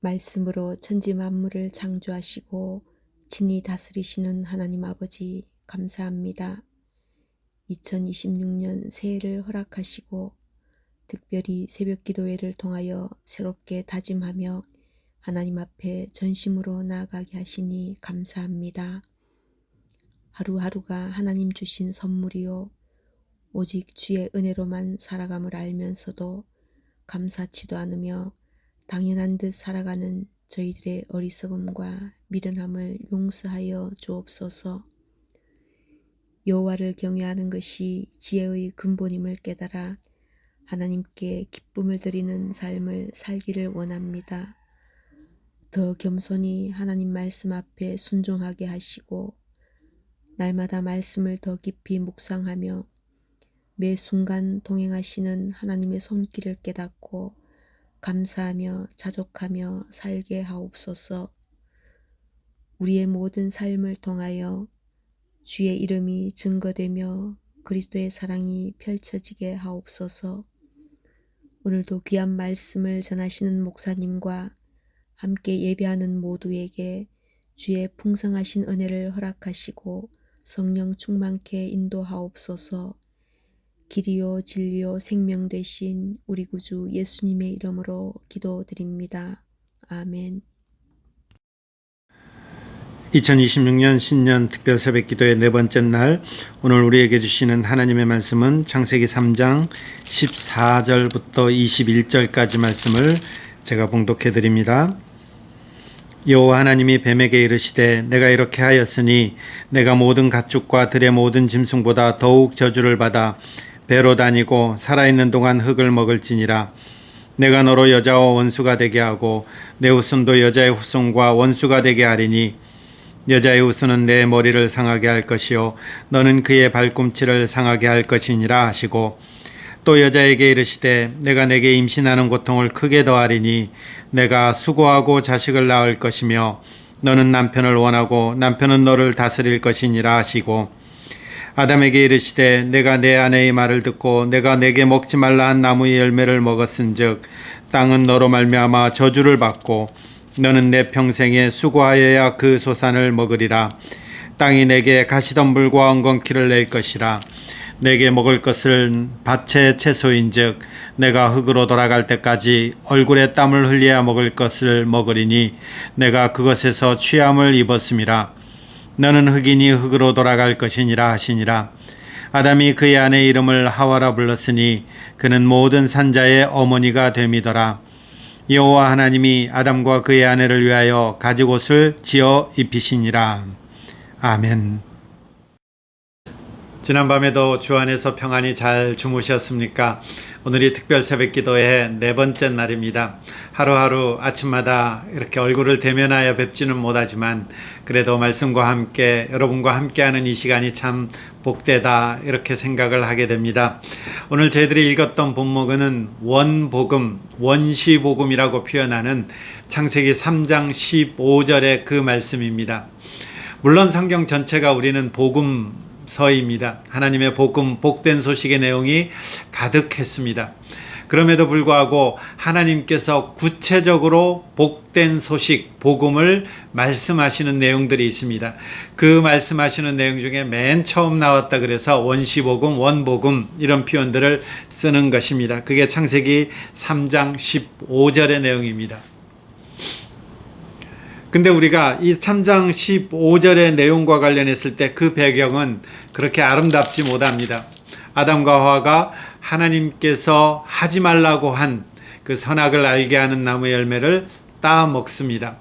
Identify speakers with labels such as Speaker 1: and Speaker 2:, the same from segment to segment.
Speaker 1: 말씀으로 천지 만물을 창조하시고 친히 다스리시는 하나님 아버지 감사합니다. 2026년 새해를 허락하시고 특별히 새벽기도회를 통하여 새롭게 다짐하며 하나님 앞에 전심으로 나아가게 하시니 감사합니다. 하루하루가 하나님 주신 선물이요 오직 주의 은혜로만 살아감을 알면서도 감사치도 않으며 당연한 듯 살아가는 저희들의 어리석음과 미련함을 용서하여 주옵소서. 여호와를 경외하는 것이 지혜의 근본임을 깨달아 하나님께 기쁨을 드리는 삶을 살기를 원합니다. 더 겸손히 하나님 말씀 앞에 순종하게 하시고 날마다 말씀을 더 깊이 묵상하며 매 순간 동행하시는 하나님의 손길을 깨닫고 감사하며 자족하며 살게 하옵소서. 우리의 모든 삶을 통하여 주의 이름이 증거되며 그리스도의 사랑이 펼쳐지게 하옵소서. 오늘도 귀한 말씀을 전하시는 목사님과 함께 예배하는 모두에게 주의 풍성하신 은혜를 허락하시고 성령 충만케 인도하옵소서. 길이요 진리요 생명 되신 우리 구주 예수님의 이름으로 기도드립니다. 아멘.
Speaker 2: 2026년 신년 특별 새벽기도의 네 번째 날, 오늘 우리에게 주시는 하나님의 말씀은 창세기 3장 14절부터 21절까지 말씀을 제가 봉독해 드립니다. 여호와 하나님이 뱀에게 이르시되 내가 이렇게 하였으니 내가 모든 가축과 들의 모든 짐승보다 더욱 저주를 받아 배로 다니고 살아있는 동안 흙을 먹을지니라. 내가 너로 여자와 원수가 되게 하고 내 후손도 여자의 후손과 원수가 되게 하리니 여자의 후손은 내 머리를 상하게 할 것이요 너는 그의 발꿈치를 상하게 할 것이니라 하시고, 또 여자에게 이르시되 내가 내게 임신하는 고통을 크게 더하리니 내가 수고하고 자식을 낳을 것이며 너는 남편을 원하고 남편은 너를 다스릴 것이니라 하시고, 아담에게 이르시되 내가 내 아내의 말을 듣고 내가 내게 먹지 말라 한 나무의 열매를 먹었은즉 땅은 너로 말미암아 저주를 받고 너는 내 평생에 수고하여야 그 소산을 먹으리라. 땅이 내게 가시덤불과 엉겅퀴를 낼 것이라. 내게 먹을 것은 밭의 채소인즉 내가 흙으로 돌아갈 때까지 얼굴에 땀을 흘려야 먹을 것을 먹으리니 내가 그것에서 취함을 입었음이라. 너는 흙이니 흙으로 돌아갈 것이니라 하시니라. 아담이 그의 아내 이름을 하와라 불렀으니 그는 모든 산자의 어머니가 됨이더라. 여호와 하나님이 아담과 그의 아내를 위하여 가죽옷을 지어 입히시니라. 아멘. 지난밤에도 주 안에서 평안히 잘 주무셨습니까? 오늘이 특별 새벽기도의 네 번째 날입니다. 하루하루 아침마다 이렇게 얼굴을 대면하여 뵙지는 못하지만 그래도 말씀과 함께 여러분과 함께하는 이 시간이 참 복되다 이렇게 생각을 하게 됩니다. 오늘 저희들이 읽었던 본문은 원복음, 원시복음이라고 표현하는 창세기 3장 15절의 그 말씀입니다. 물론 성경 전체가 우리는 복음서입니다. 하나님의 복음, 복된 소식의 내용이 가득했습니다. 그럼에도 불구하고 하나님께서 구체적으로 복된 소식, 복음을 말씀하시는 내용들이 있습니다. 그 말씀하시는 내용 중에 맨 처음 나왔다 그래서 원시복음, 원복음 이런 표현들을 쓰는 것입니다. 그게 창세기 3장 15절의 내용입니다. 근데 우리가 이 3장 15절의 내용과 관련했을 때 그 배경은 그렇게 아름답지 못합니다. 아담과 하와가 하나님께서 하지 말라고 한 그 선악을 알게 하는 나무 열매를 따 먹습니다.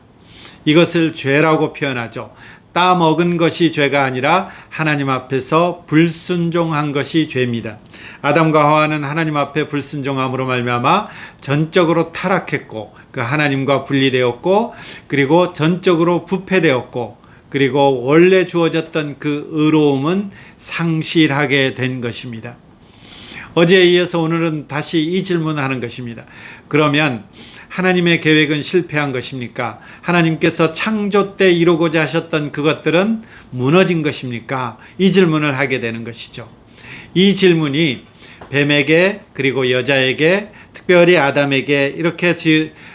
Speaker 2: 이것을 죄라고 표현하죠. 따 먹은 것이 죄가 아니라 하나님 앞에서 불순종한 것이 죄입니다. 아담과 하와는 하나님 앞에 불순종함으로 말미암아 전적으로 타락했고 그 하나님과 분리되었고 그리고 전적으로 부패되었고 그리고 원래 주어졌던 그 의로움은 상실하게 된 것입니다. 어제에 이어서 오늘은 다시 이 질문을 하는 것입니다. 그러면 하나님의 계획은 실패한 것입니까? 하나님께서 창조 때 이루고자 하셨던 그것들은 무너진 것입니까? 이 질문을 하게 되는 것이죠. 이 질문이 뱀에게 그리고 여자에게 특별히 아담에게 이렇게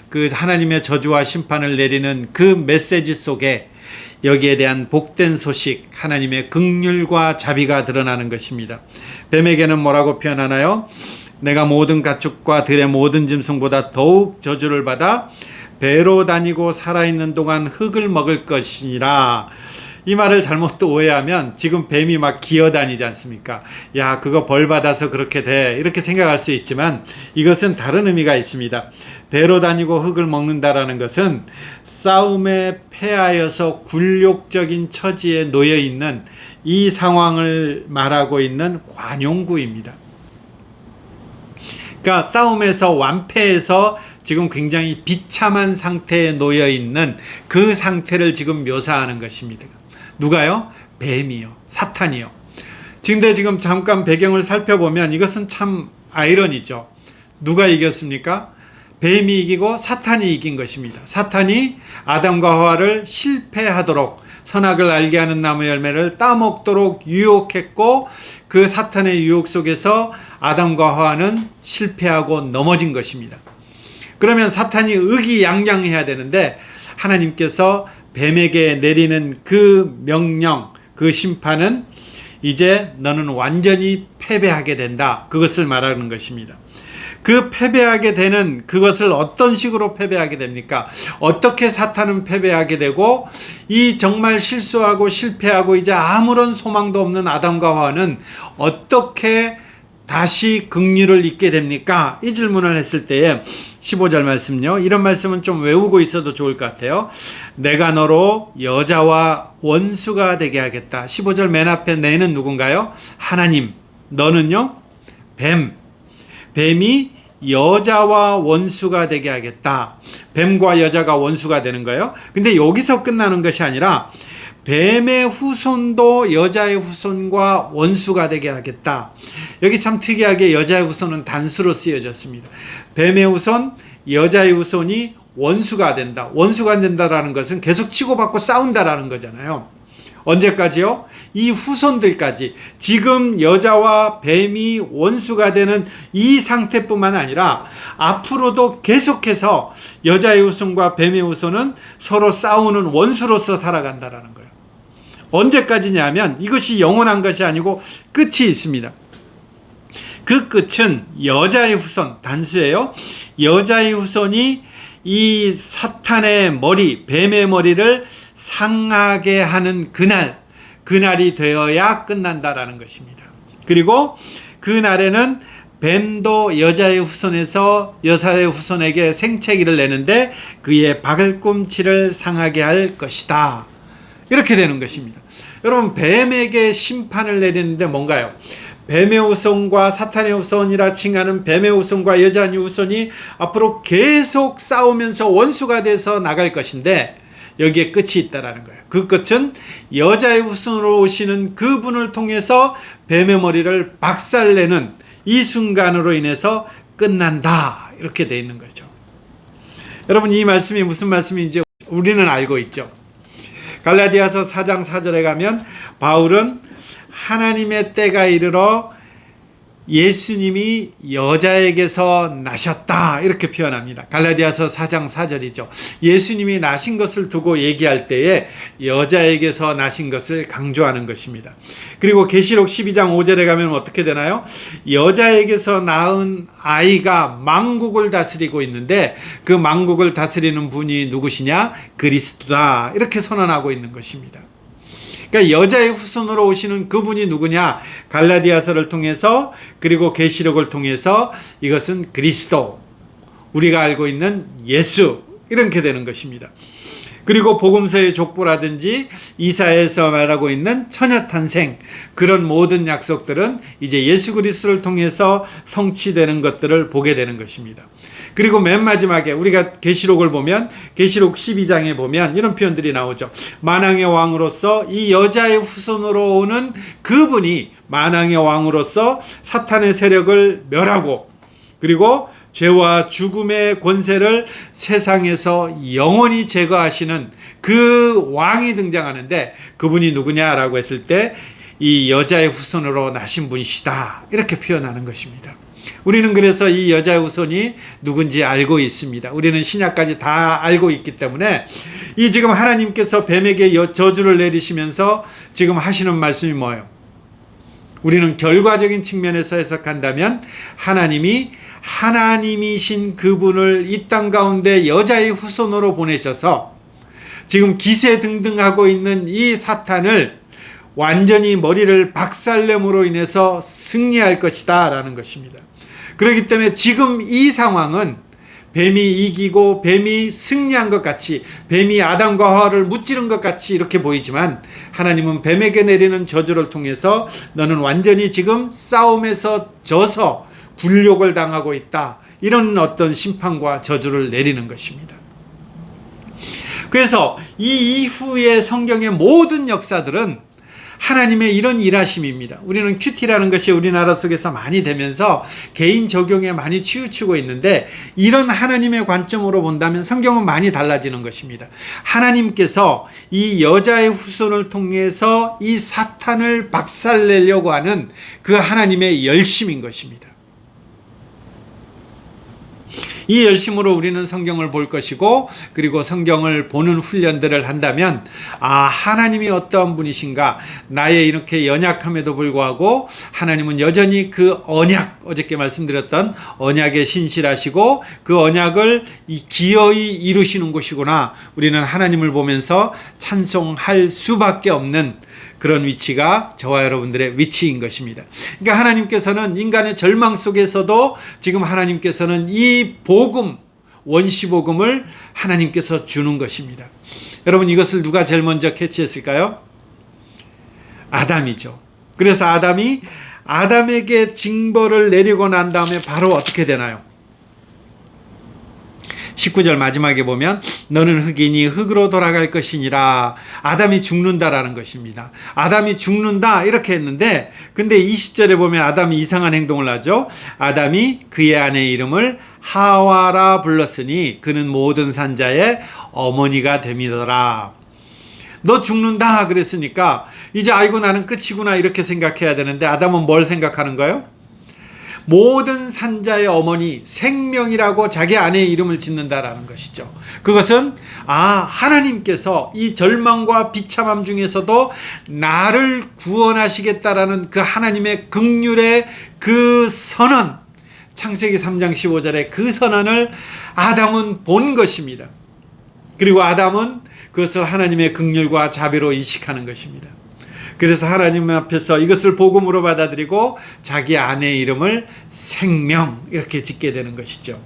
Speaker 2: 그 하나님의 저주와 심판을 내리는 그 메시지 속에 여기에 대한 복된 소식, 하나님의 긍휼과 자비가 드러나는 것입니다. 뱀에게는 뭐라고 표현하나요? 내가 모든 가축과 들의 모든 짐승보다 더욱 저주를 받아 배로 다니고 살아있는 동안 흙을 먹을 것이니라. 이 말을 잘못 또 오해하면 지금 뱀이 막 기어다니지 않습니까? 야, 그거 벌 받아서 그렇게 돼, 이렇게 생각할 수 있지만 이것은 다른 의미가 있습니다. 배로 다니고 흙을 먹는다라는 것은 싸움에 패하여서 굴욕적인 처지에 놓여 있는 이 상황을 말하고 있는 관용구입니다. 그러니까 싸움에서 완패해서 지금 굉장히 비참한 상태에 놓여 있는 그 상태를 지금 묘사하는 것입니다. 누가요? 뱀이요, 사탄이요. 지금 잠깐 배경을 살펴보면 이것은 참 아이러니죠. 누가 이겼습니까? 뱀이 이기고 사탄이 이긴 것입니다. 사탄이 아담과 하와를 실패하도록, 선악을 알게 하는 나무 열매를 따먹도록 유혹했고, 그 사탄의 유혹 속에서 아담과 하와는 실패하고 넘어진 것입니다. 그러면 사탄이 의기양양해야 되는데 하나님께서 뱀에게 내리는 그 명령, 그 심판은 이제 너는 완전히 패배하게 된다, 그것을 말하는 것입니다. 그 패배하게 되는 그것을 어떤 식으로 패배하게 됩니까? 어떻게 사탄은 패배하게 되고 이 정말 실수하고 실패하고 이제 아무런 소망도 없는 아담과 하와는 어떻게 다시 긍휼을 잊게 됩니까? 이 질문을 했을 때에 15절 말씀요, 이런 말씀은 좀 외우고 있어도 좋을 것 같아요. 내가 너로 여자와 원수가 되게 하겠다. 15절 맨 앞에 내는 누군가요? 하나님. 너는요? 뱀이 여자와 원수가 되게 하겠다. 뱀과 여자가 원수가 되는 거예요. 근데 여기서 끝나는 것이 아니라 뱀의 후손도 여자의 후손과 원수가 되게 하겠다. 여기 참 특이하게 여자의 후손은 단수로 쓰여졌습니다. 뱀의 후손, 여자의 후손이 원수가 된다. 원수가 된다라는 것은 계속 치고받고 싸운다라는 거잖아요. 언제까지요? 이 후손들까지. 지금 여자와 뱀이 원수가 되는 이 상태뿐만 아니라 앞으로도 계속해서 여자의 후손과 뱀의 후손은 서로 싸우는 원수로서 살아간다라는 거예요. 언제까지냐면 이것이 영원한 것이 아니고 끝이 있습니다. 그 끝은 여자의 후손, 단수예요. 여자의 후손이 이 사탄의 머리, 뱀의 머리를 상하게 하는 그날이 되어야 끝난다라는 것입니다. 그리고 그날에는 뱀도 여자의 후손에서 여자의 후손에게 생채기를 내는데 그의 발꿈치를 상하게 할 것이다. 이렇게 되는 것입니다. 여러분, 뱀에게 심판을 내리는데 뭔가요? 뱀의 후손과 사탄의 후손이라 칭하는 뱀의 후손과 여자의 후손이 앞으로 계속 싸우면서 원수가 돼서 나갈 것인데 여기에 끝이 있다라는 거예요. 그 끝은 여자의 후손으로 오시는 그분을 통해서 뱀의 머리를 박살내는 이 순간으로 인해서 끝난다, 이렇게 되어 있는 거죠. 여러분, 이 말씀이 무슨 말씀인지 우리는 알고 있죠. 갈라디아서 4장 4절에 가면 바울은 하나님의 때가 이르러 예수님이 여자에게서 나셨다, 이렇게 표현합니다. 갈라디아서 4장 4절이죠. 예수님이 나신 것을 두고 얘기할 때에 여자에게서 나신 것을 강조하는 것입니다. 그리고 계시록 12장 5절에 가면 어떻게 되나요? 여자에게서 낳은 아이가 만국을 다스리고 있는데 그 만국을 다스리는 분이 누구시냐? 그리스도다, 이렇게 선언하고 있는 것입니다. 그러니까 여자의 후손으로 오시는 그분이 누구냐? 갈라디아서를 통해서 그리고 계시록을 통해서 이것은 그리스도, 우리가 알고 있는 예수, 이렇게 되는 것입니다. 그리고 복음서의 족보라든지 이사야에서 말하고 있는 처녀탄생, 그런 모든 약속들은 이제 예수 그리스도를 통해서 성취되는 것들을 보게 되는 것입니다. 그리고 맨 마지막에 우리가 계시록을 보면 계시록 12장에 보면 이런 표현들이 나오죠. 만왕의 왕으로서 이 여자의 후손으로 오는 그분이 만왕의 왕으로서 사탄의 세력을 멸하고 그리고 죄와 죽음의 권세를 세상에서 영원히 제거하시는 그 왕이 등장하는데 그분이 누구냐라고 했을 때 이 여자의 후손으로 나신 분이시다, 이렇게 표현하는 것입니다. 우리는 그래서 이 여자의 후손이 누군지 알고 있습니다. 우리는 신약까지 다 알고 있기 때문에 이 지금 하나님께서 뱀에게 저주를 내리시면서 지금 하시는 말씀이 뭐예요? 우리는 결과적인 측면에서 해석한다면 하나님이 하나님이신 그분을 이 땅 가운데 여자의 후손으로 보내셔서 지금 기세등등하고 있는 이 사탄을 완전히 머리를 박살냄으로 인해서 승리할 것이다 라는 것입니다. 그렇기 때문에 지금 이 상황은 뱀이 이기고 뱀이 승리한 것 같이, 뱀이 아담과 하와를 무찌른 것 같이 이렇게 보이지만 하나님은 뱀에게 내리는 저주를 통해서 너는 완전히 지금 싸움에서 져서 굴욕을 당하고 있다, 이런 어떤 심판과 저주를 내리는 것입니다. 그래서 이 이후의 성경의 모든 역사들은 하나님의 이런 일하심입니다. 우리는 큐티라는 것이 우리나라 속에서 많이 되면서 개인 적용에 많이 치우치고 있는데, 이런 하나님의 관점으로 본다면 성경은 많이 달라지는 것입니다. 하나님께서 이 여자의 후손을 통해서 이 사탄을 박살내려고 하는 그 하나님의 열심인 것입니다. 이 열심으로 우리는 성경을 볼 것이고, 그리고 성경을 보는 훈련들을 한다면 하나님이 어떠한 분이신가, 나의 이렇게 연약함에도 불구하고 하나님은 여전히 그 언약, 어저께 말씀드렸던 언약에 신실하시고 그 언약을 기어이 이루시는 곳이구나, 우리는 하나님을 보면서 찬송할 수밖에 없는 그런 위치가 저와 여러분들의 위치인 것입니다. 그러니까 하나님께서는 인간의 절망 속에서도 지금 하나님께서는 이 복음, 원시복음을 하나님께서 주는 것입니다. 여러분, 이것을 누가 제일 먼저 캐치했을까요? 아담이죠. 그래서 아담에게 징벌을 내리고 난 다음에 바로 어떻게 되나요? 19절 마지막에 보면 너는 흙이니 흙으로 돌아갈 것이니라. 아담이 죽는다라는 것입니다. 아담이 죽는다 이렇게 했는데, 근데 20절에 보면 아담이 이상한 행동을 하죠. 아담이 그의 아내의 이름을 하와라 불렀으니 그는 모든 산자의 어머니가 됨이더라. 너 죽는다 그랬으니까 이제 아이고 나는 끝이구나 이렇게 생각해야 되는데, 아담은 뭘 생각하는 거예요? 모든 산자의 어머니, 생명이라고 자기 아내의 이름을 짓는다라는 것이죠. 그것은 하나님께서 이 절망과 비참함 중에서도 나를 구원하시겠다라는 그 하나님의 긍휼의 그 선언, 창세기 3장 15절에 그 선언을 아담은 본 것입니다. 그리고 아담은 그것을 하나님의 긍휼과 자비로 인식하는 것입니다. 그래서 하나님 앞에서 이것을 복음으로 받아들이고 자기 아내의 이름을 생명 이렇게 짓게 되는 것이죠.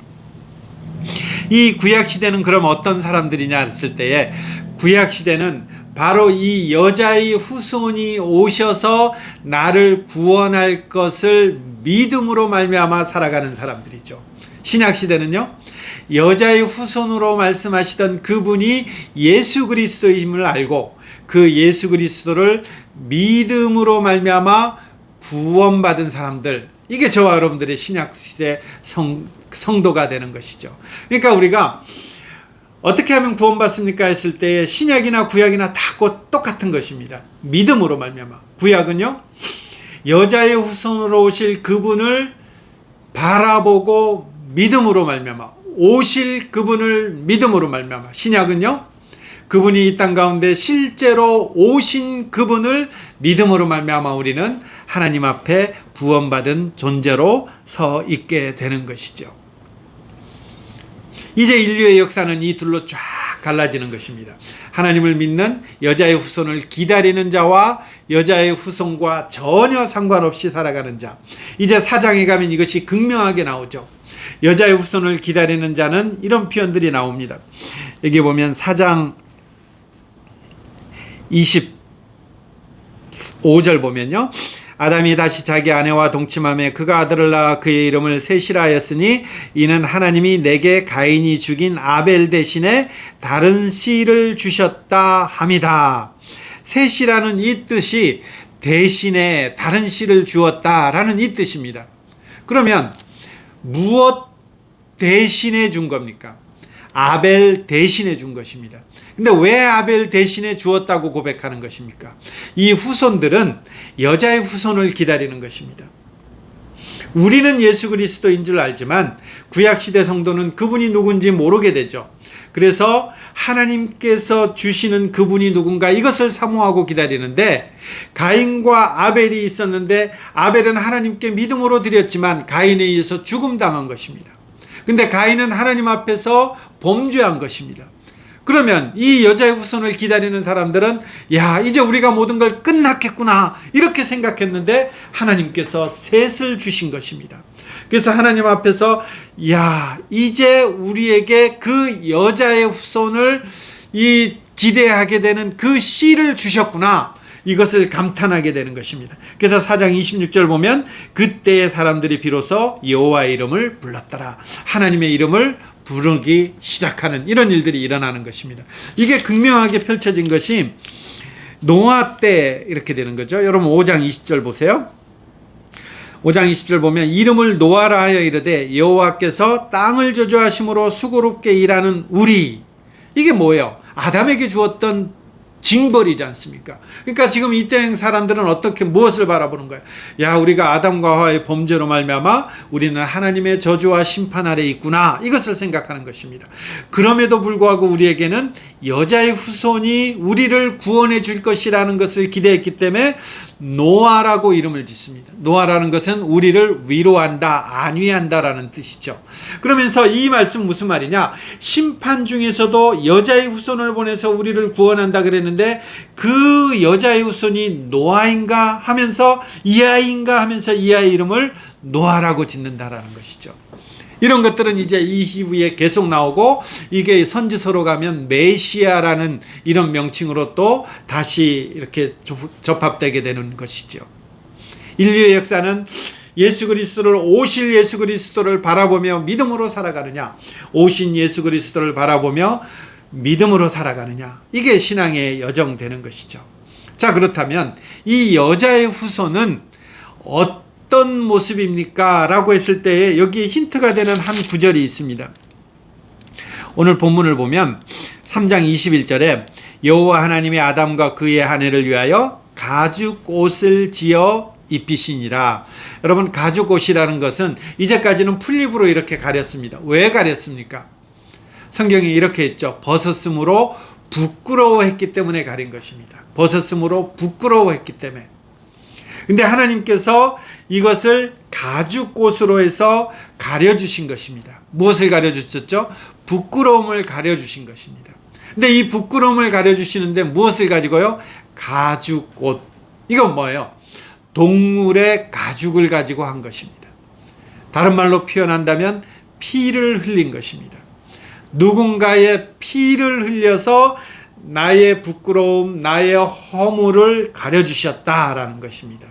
Speaker 2: 이 구약시대는 그럼 어떤 사람들이냐 했을 때에, 구약시대는 바로 이 여자의 후손이 오셔서 나를 구원할 것을 믿음으로 말미암아 살아가는 사람들이죠. 신약시대는요, 여자의 후손으로 말씀하시던 그분이 예수 그리스도임을 알고 그 예수 그리스도를 믿음으로 말미암아 구원받은 사람들, 이게 저와 여러분들의 신약시대 성도가 되는 것이죠. 그러니까 우리가 어떻게 하면 구원받습니까 했을 때 신약이나 구약이나 다 똑같은 것입니다. 믿음으로 말미암아. 구약은요, 여자의 후손으로 오실 그분을 바라보고 믿음으로 말미암아 오실 그분을 믿음으로 말미암아. 신약은요, 그분이 이 땅 가운데 실제로 오신 그분을 믿음으로 말미암아 우리는 하나님 앞에 구원받은 존재로 서 있게 되는 것이죠. 이제 인류의 역사는 이 둘로 쫙 갈라지는 것입니다. 하나님을 믿는 여자의 후손을 기다리는 자와 여자의 후손과 전혀 상관없이 살아가는 자. 이제 4장에 가면 이것이 극명하게 나오죠. 여자의 후손을 기다리는 자는 이런 표현들이 나옵니다. 여기 보면 4장 25절 보면요, 아담이 다시 자기 아내와 동침하며 그가 아들을 낳아 그의 이름을 셋이라 하였으니 이는 하나님이 내게 가인이 죽인 아벨 대신에 다른 씨를 주셨다 함이다. 셋이라는 이 뜻이 대신에 다른 씨를 주었다라는 이 뜻입니다. 그러면 무엇 대신에 준 겁니까? 아벨 대신에 준 것입니다. 근데 왜 아벨 대신에 주었다고 고백하는 것입니까? 이 후손들은 여자의 후손을 기다리는 것입니다. 우리는 예수 그리스도인 줄 알지만 구약시대 성도는 그분이 누군지 모르게 되죠. 그래서 하나님께서 주시는 그분이 누군가 이것을 사모하고 기다리는데, 가인과 아벨이 있었는데 아벨은 하나님께 믿음으로 드렸지만 가인에 의해서 죽음당한 것입니다. 근데 가인은 하나님 앞에서 범죄한 것입니다. 그러면 이 여자의 후손을 기다리는 사람들은 야, 이제 우리가 모든 걸 끝났겠구나 이렇게 생각했는데 하나님께서 셋을 주신 것입니다. 그래서 하나님 앞에서 야, 이제 우리에게 그 여자의 후손을 기대하게 되는 그 씨를 주셨구나, 이것을 감탄하게 되는 것입니다. 그래서 4장 26절 보면 그때의 사람들이 비로소 여호와의 이름을 불렀더라, 하나님의 이름을 부르기 시작하는 이런 일들이 일어나는 것입니다. 이게 극명하게 펼쳐진 것이 노아 때 이렇게 되는 거죠. 여러분 5장 20절 보세요. 5장 20절 보면 이름을 노아라 하여 이르되 여호와께서 땅을 저주하심으로 수고롭게 일하는 우리, 이게 뭐예요? 아담에게 주었던 징벌이지 않습니까? 그러니까 지금 이때 사람들은 어떻게 무엇을 바라보는 거예요? 야, 우리가 아담과 하와의 범죄로 말미암아 우리는 하나님의 저주와 심판 아래 있구나, 이것을 생각하는 것입니다. 그럼에도 불구하고 우리에게는 여자의 후손이 우리를 구원해 줄 것이라는 것을 기대했기 때문에 노아라고 이름을 짓습니다. 노아라는 것은 우리를 위로한다, 안위한다라는 뜻이죠. 그러면서 이 말씀 무슨 말이냐? 심판 중에서도 여자의 후손을 보내서 우리를 구원한다 그랬는데 그 여자의 후손이 노아인가 하면서 이 아이인가 하면서 이 아이 이름을 노아라고 짓는다라는 것이죠. 이런 것들은 이제 이 이후에 계속 나오고, 이게 선지서로 가면 메시아라는 이런 명칭으로 또 다시 이렇게 접합되게 되는 것이죠. 인류의 역사는 예수 그리스도를, 오실 예수 그리스도를 바라보며 믿음으로 살아가느냐, 오신 예수 그리스도를 바라보며 믿음으로 살아가느냐, 이게 신앙의 여정 되는 것이죠. 자, 그렇다면 이 여자의 후손은 어떤 모습입니까? 라고 했을 때에 여기에 힌트가 되는 한 구절이 있습니다. 오늘 본문을 보면 3장 21절에 여호와 하나님이 아담과 그의 아내를 위하여 가죽 옷을 지어 입히시니라. 여러분, 가죽 옷이라는 것은 이제까지는 풀잎으로 이렇게 가렸습니다. 왜 가렸습니까? 성경에 이렇게 했죠. 벗었으므로 부끄러워했기 때문에 가린 것입니다. 벗었으므로 부끄러워했기 때문에. 근데 하나님께서 이것을 가죽옷으로 해서 가려주신 것입니다. 무엇을 가려주셨죠? 부끄러움을 가려주신 것입니다. 근데 이 부끄러움을 가려주시는데 무엇을 가지고요? 가죽옷. 이건 뭐예요? 동물의 가죽을 가지고 한 것입니다. 다른 말로 표현한다면 피를 흘린 것입니다. 누군가의 피를 흘려서 나의 부끄러움, 나의 허물을 가려주셨다라는 것입니다.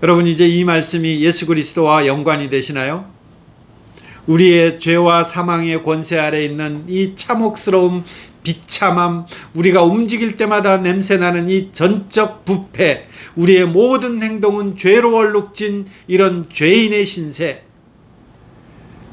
Speaker 2: 여러분, 이제 이 말씀이 예수 그리스도와 연관이 되시나요? 우리의 죄와 사망의 권세 아래 있는 이 참혹스러움, 비참함, 우리가 움직일 때마다 냄새나는 이 전적 부패, 우리의 모든 행동은 죄로 얼룩진 이런 죄인의 신세.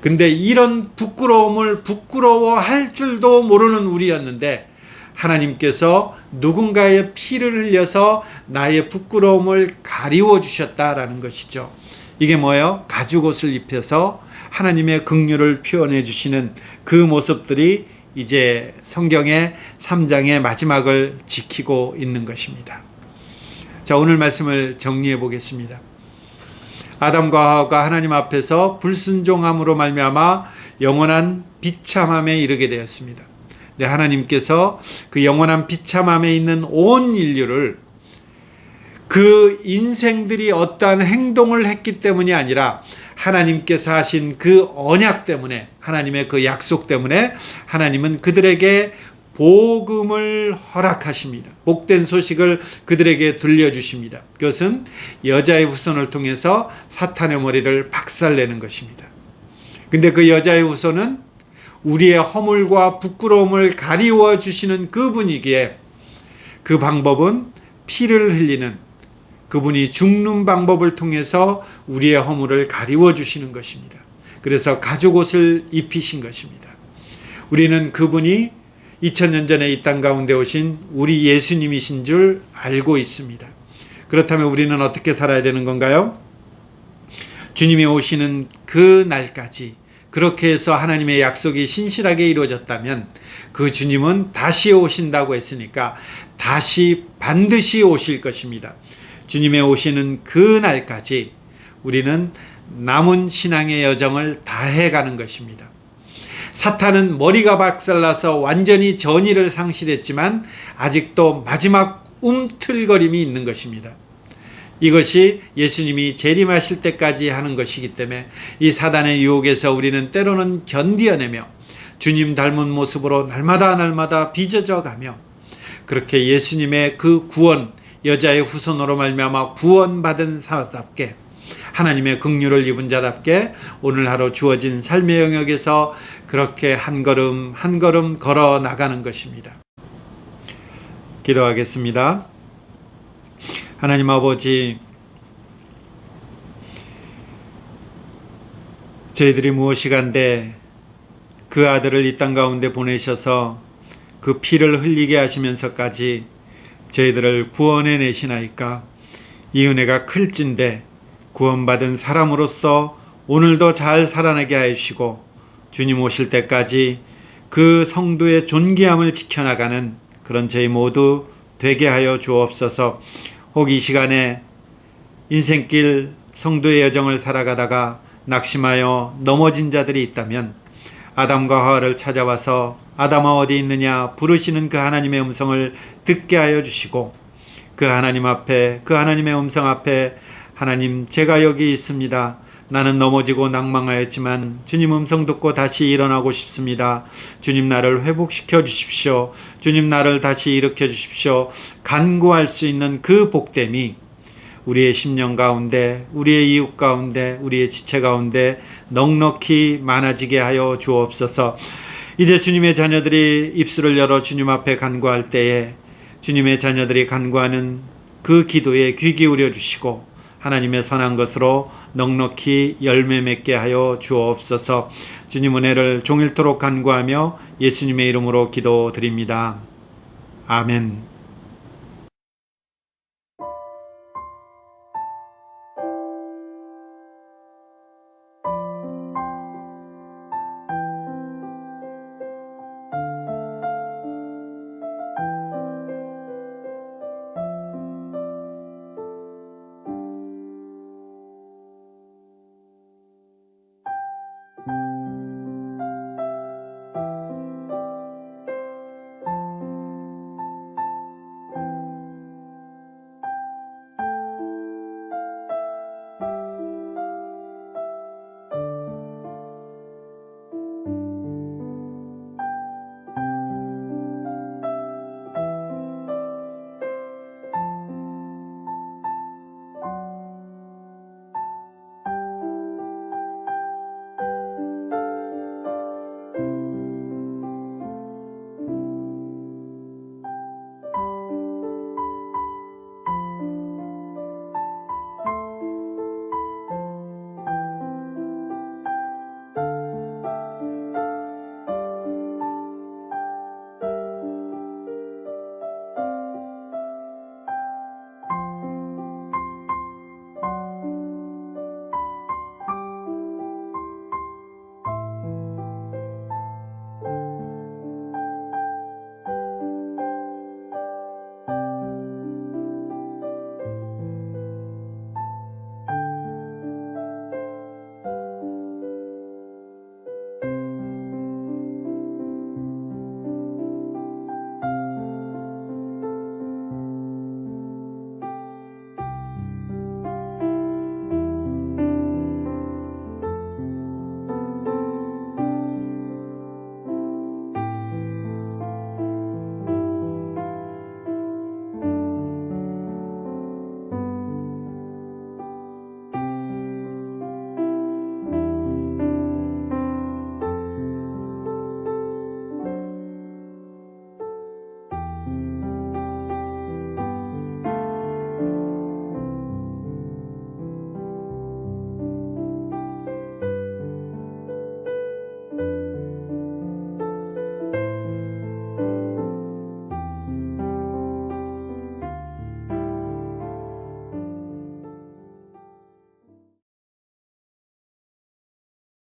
Speaker 2: 근데 이런 부끄러움을 부끄러워할 줄도 모르는 우리였는데 하나님께서 누군가의 피를 흘려서 나의 부끄러움을 가리워 주셨다라는 것이죠. 이게 뭐예요? 가죽옷을 입혀서 하나님의 긍휼을 표현해 주시는 그 모습들이 이제 성경의 3장의 마지막을 지키고 있는 것입니다. 자, 오늘 말씀을 정리해 보겠습니다. 아담과 하와가 하나님 앞에서 불순종함으로 말미암아 영원한 비참함에 이르게 되었습니다. 네, 하나님께서 그 영원한 비참함에 있는 온 인류를 그 인생들이 어떠한 행동을 했기 때문이 아니라 하나님께서 하신 그 언약 때문에, 하나님의 그 약속 때문에 하나님은 그들에게 복음을 허락하십니다. 복된 소식을 그들에게 들려주십니다. 그것은 여자의 후손을 통해서 사탄의 머리를 박살내는 것입니다. 근데 그 여자의 후손은 우리의 허물과 부끄러움을 가리워 주시는 그분이기에 그 방법은 피를 흘리는, 그분이 죽는 방법을 통해서 우리의 허물을 가리워 주시는 것입니다. 그래서 가죽옷을 입히신 것입니다. 우리는 그분이 2000년 전에 이 땅 가운데 오신 우리 예수님이신 줄 알고 있습니다. 그렇다면 우리는 어떻게 살아야 되는 건가요? 주님이 오시는 그 날까지 그렇게 해서 하나님의 약속이 신실하게 이루어졌다면 그 주님은 다시 오신다고 했으니까 다시 반드시 오실 것입니다. 주님의 오시는 그 날까지 우리는 남은 신앙의 여정을 다해가는 것입니다. 사탄은 머리가 박살나서 완전히 전의를 상실했지만 아직도 마지막 움틀거림이 있는 것입니다. 이것이 예수님이 재림하실 때까지 하는 것이기 때문에 이 사단의 유혹에서 우리는 때로는 견디어내며 주님 닮은 모습으로 날마다 빚어져 가며 그렇게 예수님의 그 구원, 여자의 후손으로 말미암아 구원받은 사답게 하나님의 긍휼을 입은 자답게 오늘 하루 주어진 삶의 영역에서 그렇게 한 걸음 한 걸음 걸어 나가는 것입니다. 기도하겠습니다. 하나님 아버지, 저희들이 무엇이 간데 그 아들을 이 땅 가운데 보내셔서 그 피를 흘리게 하시면서까지 저희들을 구원해 내시나이까. 이 은혜가 클진데 구원받은 사람으로서 오늘도 잘 살아나게 하시고 주님 오실 때까지 그 성도의 존귀함을 지켜나가는 그런 저희 모두 되게 하여 주옵소서. 혹 이 시간에 인생길 성도의 여정을 살아가다가 낙심하여 넘어진 자들이 있다면 아담과 하와를 찾아와서 아담아 어디 있느냐 부르시는 그 하나님의 음성을 듣게 하여 주시고 그 하나님 앞에, 그 하나님의 음성 앞에 하나님 제가 여기 있습니다. 나는 넘어지고 낭망하였지만 주님 음성 듣고 다시 일어나고 싶습니다. 주님 나를 회복시켜 주십시오. 주님 나를 다시 일으켜 주십시오. 간구할 수 있는 그 복됨이 우리의 심령 가운데, 우리의 이웃 가운데, 우리의 지체 가운데 넉넉히 많아지게 하여 주옵소서. 이제 주님의 자녀들이 입술을 열어 주님 앞에 간구할 때에 주님의 자녀들이 간구하는 그 기도에 귀 기울여 주시고 하나님의 선한 것으로 넉넉히 열매 맺게 하여 주옵소서. 주님 은혜를 종일토록 간구하며 예수님의 이름으로 기도드립니다. 아멘.